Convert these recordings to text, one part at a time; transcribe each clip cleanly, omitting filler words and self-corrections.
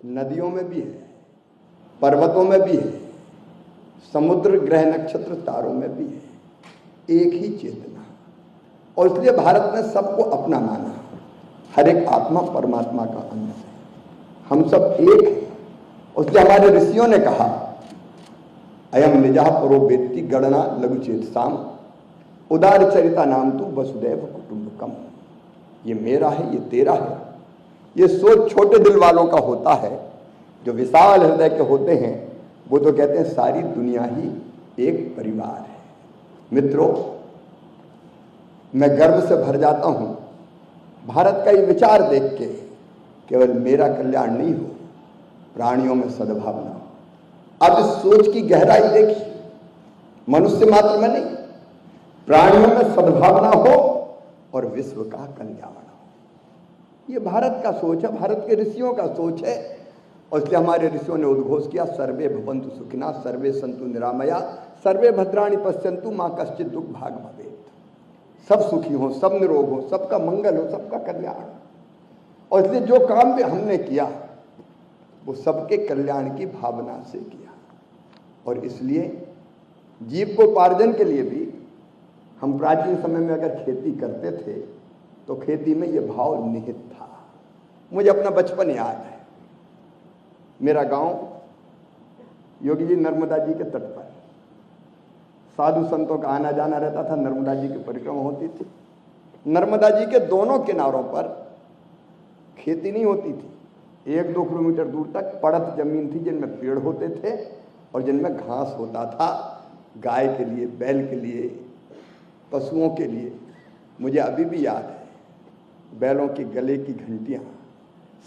नदियों में भी है, पर्वतों में भी है, समुद्र ग्रह नक्षत्र तारों में भी है, एक ही चेतना। और इसलिए भारत ने सबको अपना माना। हर एक आत्मा परमात्मा का अंश है, हम सब एक हैं। उसलिए हमारे ऋषियों ने कहा अयम निजः परो वेत्ति गणना लघुचेतसाम उदार चरिता नाम तू वसुदैव कुटुंबकम। ये मेरा है, ये तेरा है। ये सोच छोटे दिल वालों का होता है। जो विशाल हृदय के होते हैं वो तो कहते हैं सारी दुनिया ही एक परिवार है। मित्रों, मैं गर्व से भर जाता हूं भारत का ये विचार देख के, केवल मेरा कल्याण नहीं हो, प्राणियों में सद्भावना हो। अब इस सोच की गहराई देखिए, मनुष्य मात्र में नहीं, प्राणियों में सद्भावना हो और विश्व का कल्याण हो। ये भारत का सोच है, भारत के ऋषियों का सोच है। और इसलिए हमारे ऋषियों ने उद्घोष किया सर्वे भवन्तु सुखिनः सर्वे सन्तु निरामया सर्वे भद्राणि पश्यन्तु मां कश्चित् दुःख भाग् भवेत्। सब सुखी हो, सब निरोग हो, सबका मंगल हो, सबका कल्याण। और इसलिए जो काम भी हमने किया वो सबके कल्याण की भावना से किया। और इसलिए जीविकोपार्जन के लिए भी हम प्राचीन समय में अगर खेती करते थे तो खेती में ये भाव निहित था। मुझे अपना बचपन याद है। मेरा गांव योगी जी नर्मदा जी के तट पर, साधु संतों का आना जाना रहता था, नर्मदा जी की परिक्रमा होती थी। नर्मदा जी के दोनों किनारों पर खेती नहीं होती थी। 1-2 किलोमीटर दूर तक पड़त जमीन थी जिनमें पेड़ होते थे और जिनमें घास होता था, गाय के लिए, बैल के लिए, पशुओं के लिए। मुझे अभी भी याद है बैलों की गले की घंटियां।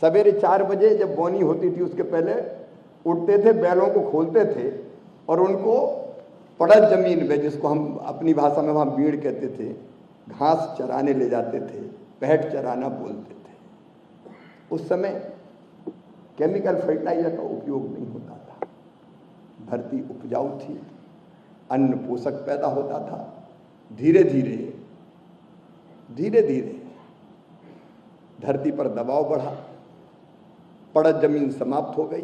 सवेरे 4 बजे जब बोनी होती थी उसके पहले उठते थे, बैलों को खोलते थे और उनको पड़त जमीन में, जिसको हम अपनी भाषा में वहाँ बीड़ कहते थे, घास चराने ले जाते थे। पैठ चराना बोलते थे। उस समय केमिकल फर्टिलाइजर का उपयोग नहीं होता था, धरती उपजाऊ थी, अन्न पोषक पैदा होता था। धीरे धीरे धरती पर दबाव बढ़ा, पड़त जमीन समाप्त हो गई।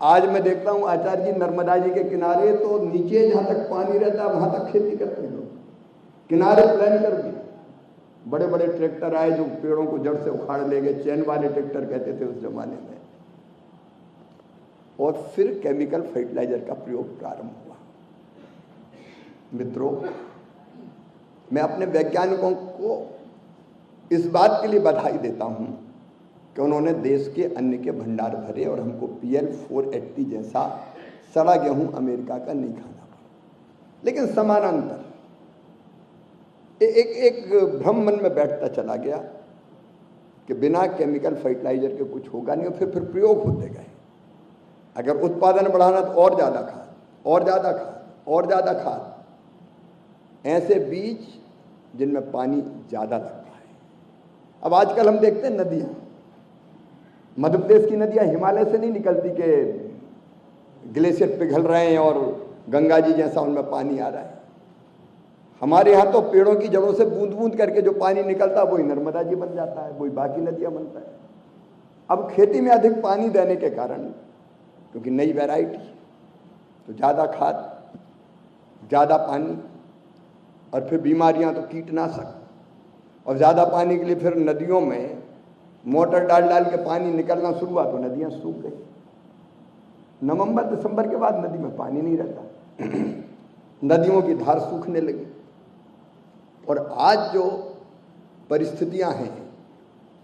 आज मैं देखता हूं आचार्य जी नर्मदा जी के किनारे तो नीचे जहां तक पानी रहता है वहां तक खेती करते हैं लोग। किनारे प्लान कर दिए, बड़े बड़े ट्रैक्टर आए जो पेड़ों को जड़ से उखाड़ ले गए, चैन वाले ट्रैक्टर कहते थे उस जमाने में। और फिर केमिकल फर्टिलाइजर का प्रयोग प्रारंभ हुआ। मित्रों, मैं अपने वैज्ञानिकों को इस बात के लिए बधाई देता हूं कि उन्होंने देश के अन्न के भंडार भरे और हमको PL 480 जैसा सड़ा गेहूं अमेरिका का नहीं खाना पड़ा। लेकिन समानांतर एक भ्रम मन में बैठता चला गया कि बिना केमिकल फर्टिलाइजर के कुछ होगा नहीं। और फिर प्रयोग होते गए। अगर उत्पादन बढ़ाना तो और ज़्यादा खाद, और ज़्यादा खाद, और ज़्यादा खाद। ऐसे बीज जिनमें पानी ज़्यादा लगता है। अब आजकल हम देखते हैं नदियाँ, मध्य प्रदेश की नदियाँ हिमालय से नहीं निकलती कि ग्लेशियर पिघल रहे हैं और गंगा जी जैसा उनमें पानी आ रहा है। हमारे यहाँ तो पेड़ों की जड़ों से बूंद बूंद करके जो पानी निकलता है वही नर्मदा जी बन जाता है, वही बाकी नदियाँ बनता है। अब खेती में अधिक पानी देने के कारण, क्योंकि नई वैरायटी, तो ज़्यादा खाद, ज़्यादा पानी, और फिर बीमारियाँ तो कीटनाशक, और ज़्यादा पानी के लिए फिर नदियों में मोटर डाल डाल के पानी निकलना शुरू हुआ तो नदियाँ सूख गई। नवंबर दिसंबर के बाद नदी में पानी नहीं रहता, नदियों की धार सूखने लगी। और आज जो परिस्थितियां हैं,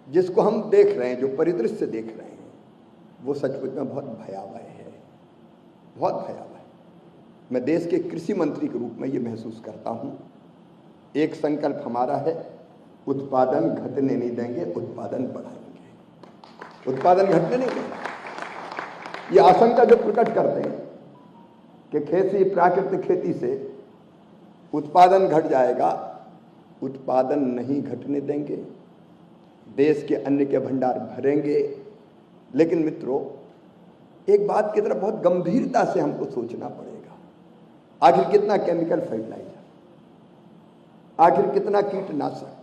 जिसको हम देख रहे हैं, जो परिदृश्य देख रहे हैं, वो सचमुच में बहुत भयावह है, बहुत भयावह है। मैं देश के कृषि मंत्री के रूप में ये महसूस करता हूँ। एक संकल्प हमारा है, उत्पादन घटने नहीं देंगे, उत्पादन बढ़ाएंगे। उत्पादन घटने नहीं देंगे। ये आशंका जो प्रकट करते हैं कि खेती, प्राकृतिक खेती से उत्पादन घट जाएगा, उत्पादन नहीं घटने देंगे, देश के अन्न के भंडार भरेंगे। लेकिन मित्रों, एक बात की तरफ बहुत गंभीरता से हमको सोचना पड़ेगा। आखिर कितना केमिकल फर्टिलाइजर, आखिर कितना कीटनाशक,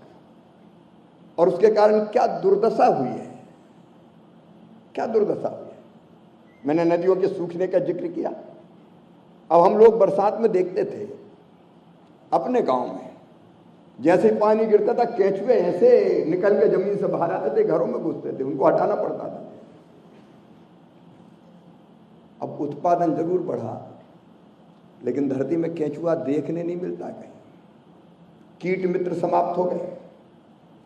और उसके कारण क्या दुर्दशा हुई है, क्या दुर्दशा हुई है। मैंने नदियों के सूखने का जिक्र किया। अब हम लोग बरसात में देखते थे अपने गांव में, जैसे पानी गिरता था केंचुए ऐसे निकल के जमीन से बाहर आते थे, घरों में घुसते थे, उनको हटाना पड़ता था। अब उत्पादन जरूर बढ़ा, लेकिन धरती में केंचुआ देखने नहीं मिलता कहीं। कीट मित्र समाप्त हो गए,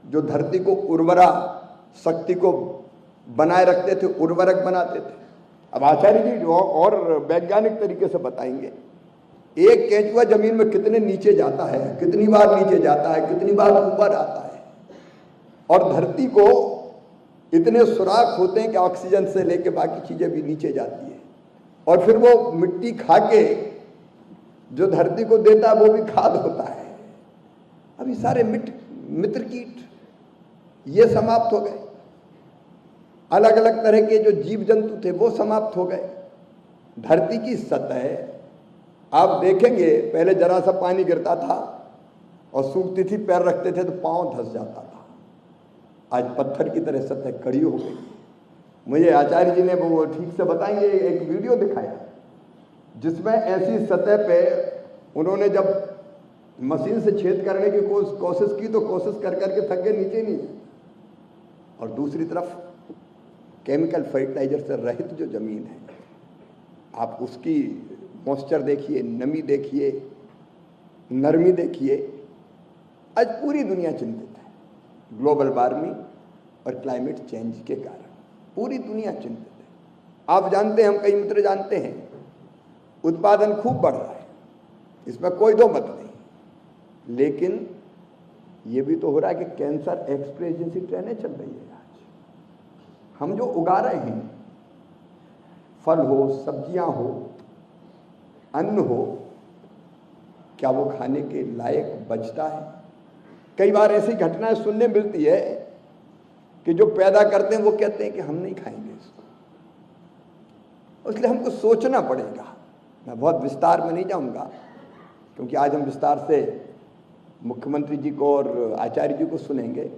जो धरती को उर्वरा शक्ति को बनाए रखते थे, उर्वरक बनाते थे। अब आचार्य जी और वैज्ञानिक तरीके से बताएंगे, एक केंचुआ जमीन में कितने नीचे जाता है, कितनी बार नीचे जाता है, कितनी बार ऊपर आता है, और धरती को इतने सुराख होते हैं कि ऑक्सीजन से लेके बाकी चीजें भी नीचे जाती है, और फिर वो मिट्टी खा के जो धरती को देता है वो भी खाद होता है। अभी सारे मित्र कीट ये समाप्त हो गए, अलग अलग तरह के जो जीव जंतु थे वो समाप्त हो गए। धरती की सतह आप देखेंगे, पहले जरा सा पानी गिरता था और सूखती थी, पैर रखते थे तो पांव धंस जाता था। आज पत्थर की तरह सतह कड़ी हो गई। मुझे आचार्य जी ने वो ठीक से बताएंगे, एक वीडियो दिखाया जिसमें ऐसी सतह पे उन्होंने जब मशीन से छेद करने की कोशिश की तो कोशिश कर करके थक गए, नीचे नहीं। और दूसरी तरफ केमिकल फर्टिलाइजर से रहित जो जमीन है, आप उसकी मॉइस्चर देखिए, नमी देखिए, नरमी देखिए। आज पूरी दुनिया चिंतित है ग्लोबल वार्मिंग और क्लाइमेट चेंज के कारण, पूरी दुनिया चिंतित है। आप जानते हैं, हम कई मित्र जानते हैं, उत्पादन खूब बढ़ रहा है, इसमें कोई दो मत नहीं, लेकिन ये भी तो हो रहा है कि कैंसर एक्सप्रेस जैसी ट्रेनें चल रही है। आज हम जो उगा रहे हैं, फल हो, सब्जियां हो, अन्न हो, क्या वो खाने के लायक बचता है? कई बार ऐसी घटनाएं सुनने मिलती है कि जो पैदा करते हैं वो कहते हैं कि हम नहीं खाएंगे इसको। इसलिए हमको सोचना पड़ेगा। मैं बहुत विस्तार में नहीं जाऊंगा, क्योंकि आज हम विस्तार से मुख्यमंत्री जी को और आचार्य जी को सुनेंगे,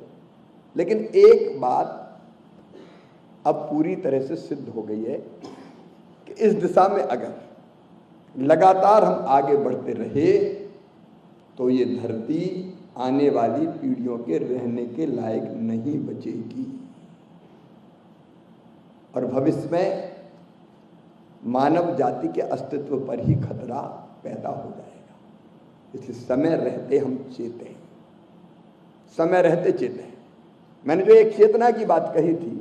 लेकिन एक बात अब पूरी तरह से सिद्ध हो गई है कि इस दिशा में अगर लगातार हम आगे बढ़ते रहे तो ये धरती आने वाली पीढ़ियों के रहने के लायक नहीं बचेगी, और भविष्य में मानव जाति के अस्तित्व पर ही खतरा पैदा हो जाएगा। इसलिए समय रहते हम चेतें, समय रहते चेतें। मैंने जो एक चेतना की बात कही थी,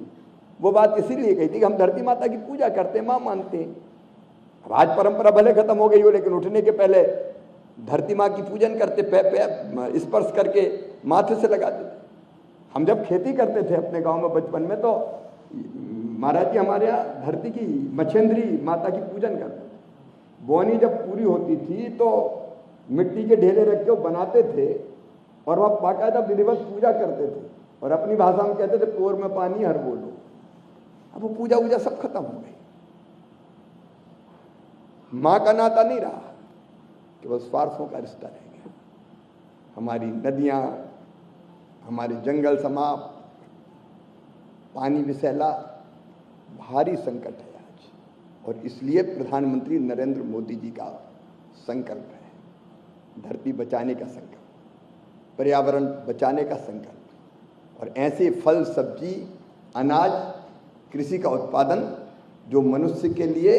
वो बात इसीलिए कही थी कि हम धरती माता की पूजा करते हैं, माँ मानते हैं। अब आज परंपरा भले खत्म हो गई हो, लेकिन उठने के पहले धरती माँ की पूजन करते, पैर स्पर्श करके माथे से लगाते थे। हम जब खेती करते थे अपने गांव में बचपन में, तो महाराज जी हमारे यहाँ धरती की मछेंद्री माता की पूजन करते थे। बोनी जब पूरी होती थी तो मिट्टी के ढेले रख के बनाते थे और वह बाकायदा विधिवत पूजा करते थे, और अपनी भाषा में कहते थे पोर में पानी हर बोलो। अब वो पूजा वूजा सब खत्म हो गई, माँ का नाता नहीं रहा, केवल स्वार्थों का रिश्ता रह गया। हमारी नदियाँ, हमारे जंगल समाप्त, पानी विषैला, भारी संकट है आज। और इसलिए प्रधानमंत्री नरेंद्र मोदी जी का संकल्प है, धरती बचाने का संकल्प, पर्यावरण बचाने का संकल्प, और ऐसे फल, सब्जी, अनाज, कृषि का उत्पादन जो मनुष्य के लिए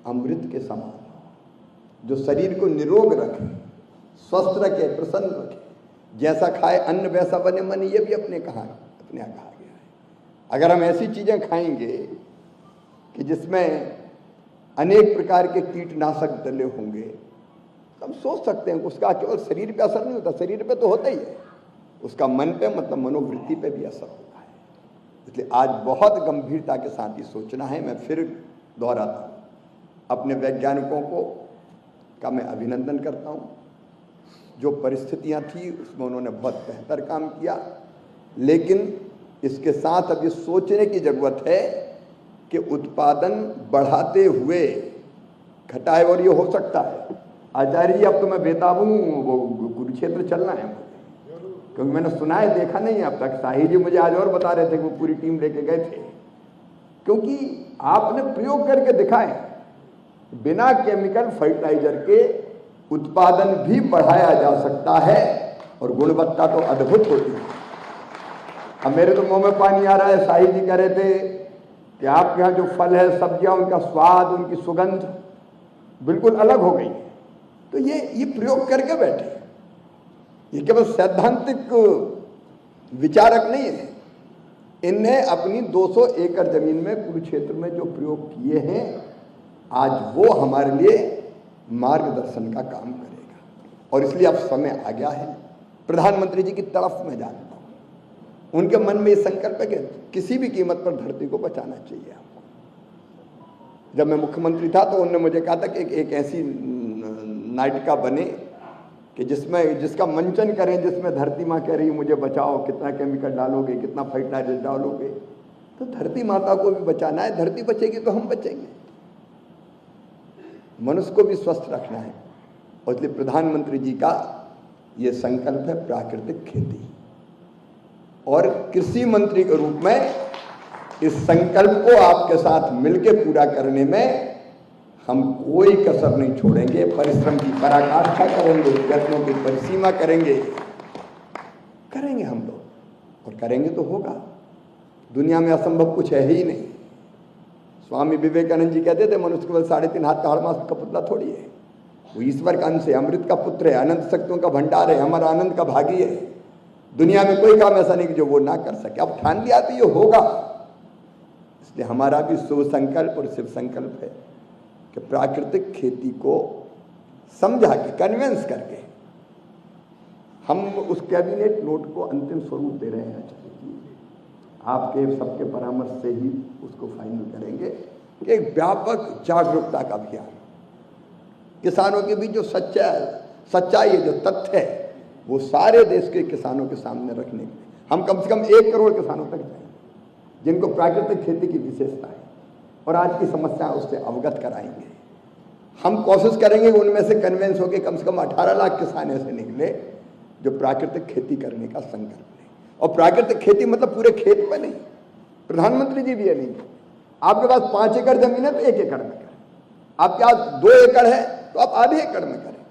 अमृत के समान हो, जो शरीर को निरोग रखे, स्वस्थ रखे, प्रसन्न रखे। जैसा खाए अन्न वैसा बने मन, ये भी अपने यहाँ कहा गया है। अगर हम ऐसी चीज़ें खाएंगे कि जिसमें अनेक प्रकार के कीटनाशक डले होंगे, तो हम सोच सकते हैं उसका केवल शरीर पे असर नहीं होता, शरीर पे तो होता ही है, उसका मन पे, मतलब मनोवृत्ति पे भी असर होता है। इसलिए आज बहुत गंभीरता के साथ ही सोचना है। मैं फिर दोहराता हूँ, अपने वैज्ञानिकों को का मैं अभिनंदन करता हूँ। जो परिस्थितियाँ थी उसमें उन्होंने बहुत बेहतर काम किया, लेकिन इसके साथ अब ये सोचने की ज़रूरत है कि उत्पादन बढ़ाते हुए घटाए, और ये हो सकता है। आचार्य जी, अब तो मैं बेताब हूँ, वो कुरुक्षेत्र चलना है मुझे, क्योंकि मैंने सुना है, देखा नहीं है अब तक। शाही जी मुझे आज और बता रहे थे कि वो पूरी टीम लेके गए थे, क्योंकि आपने प्रयोग करके दिखाए बिना केमिकल फर्टिलाइजर के उत्पादन भी बढ़ाया जा सकता है और गुणवत्ता तो अद्भुत होती है। अब मेरे तो मुंह में पानी आ रहा है। शाही जी कह रहे थे कि आपके यहाँ जो फल है, सब्जियां, उनका स्वाद, उनकी सुगंध बिल्कुल अलग हो गई। तो ये प्रयोग करके बैठे, ये केवल सैद्धांतिक विचारक नहीं है। इनने अपनी 200 एकड़ जमीन में कुरुक्षेत्र में जो प्रयोग किए हैं, आज वो हमारे लिए मार्गदर्शन का काम करेगा। और इसलिए अब समय आ गया है। प्रधानमंत्री जी की तरफ मैं जानता हूं, उनके मन में ये संकल्प है कि किसी भी कीमत पर धरती को बचाना चाहिए हमको। जब मैं मुख्यमंत्री था तो उन्होंने मुझे कहा था कि एक ऐसी नाटिका बने कि जिसका मंचन करें, जिसमें धरती माँ कह रही मुझे बचाओ, कितना केमिकल डालोगे, कितना फर्टिलाइजर डालोगे। तो धरती माता को भी बचाना है, धरती बचेगी तो हम बचेंगे। मनुष्य को भी स्वस्थ रखना है। और इसलिए प्रधानमंत्री जी का ये संकल्प है प्राकृतिक खेती। और कृषि मंत्री के रूप में इस संकल्प को आपके साथ मिलकर पूरा करने में हम कोई कसर नहीं छोड़ेंगे। परिश्रम की पराकाष्ठा करेंगे, यत्नों की परिसीमा करेंगे हम लोग, और करेंगे तो होगा। दुनिया में असंभव कुछ है ही नहीं। स्वामी विवेकानंद जी कहते थे मनुष्य केवल 3.5 हाथ का हड़मास का पुतला थोड़ी है, वो ईश्वर का अंश है, अमृत का पुत्र है, अनंत शक्तियों का भंडार है, हमारा आनंद का भागी है। दुनिया में कोई काम ऐसा नहीं कि जो वो ना कर सके। अब ठान लिया तो ये होगा। इसलिए हमारा भी शुभ संकल्प और शिव संकल्प है कि प्राकृतिक खेती को समझा के, कन्विंस करके हम उस कैबिनेट नोट को अंतिम स्वरूप दे रहे हैं। आपके सबके परामर्श से ही उसको फाइनल करेंगे कि एक व्यापक जागरूकता का अभियान, किसानों के बीच जो सच्चाई है, जो तथ्य है, वो सारे देश के किसानों के सामने रखने के लिए हम कम से कम 1 करोड़ किसानों तक जाएंगे, जिनको प्राकृतिक खेती की विशेषता है और आज की समस्याएं उससे अवगत कराएंगे। हम कोशिश करेंगे उनमें से कन्विंस होकर कम से कम 18 लाख किसान ऐसे निकले जो प्राकृतिक खेती करने का संकल्प लें। और प्राकृतिक खेती मतलब पूरे खेत में नहीं। प्रधानमंत्री जी भी ये नहीं, आपके पास 5 एकड़ जमीन है तो 1 एकड़ में करें, आपके पास 2 एकड़ है तो आप आधे एकड़ में करें,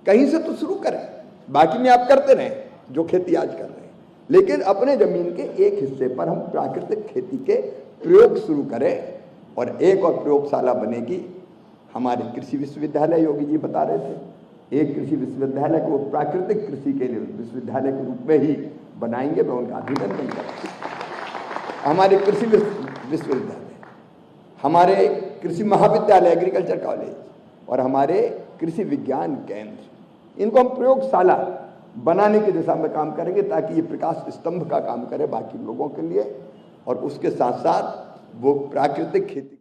कहीं से तो शुरू करें। बाकी में आप करते रहें जो खेती आज कर रहे हैं, लेकिन अपने जमीन के एक हिस्से पर हम प्राकृतिक खेती के प्रयोग शुरू करें। और एक और प्रयोगशाला बनेगी हमारे कृषि विश्वविद्यालय, योगी जी बता रहे थे, एक कृषि विश्वविद्यालय को प्राकृतिक कृषि के लिए विश्वविद्यालय के रूप में ही बनाएंगे। मैं उनका अभिनंदन करता। हमारे कृषि विश्वविद्यालय, हमारे कृषि महाविद्यालय, एग्रीकल्चर कॉलेज और हमारे कृषि विज्ञान केंद्र, इनको हम प्रयोगशाला बनाने की दिशा में काम करेंगे ताकि ये प्रकाश स्तंभ का काम करे बाकी लोगों के लिए। और उसके साथ साथ वो प्राकृतिक खेती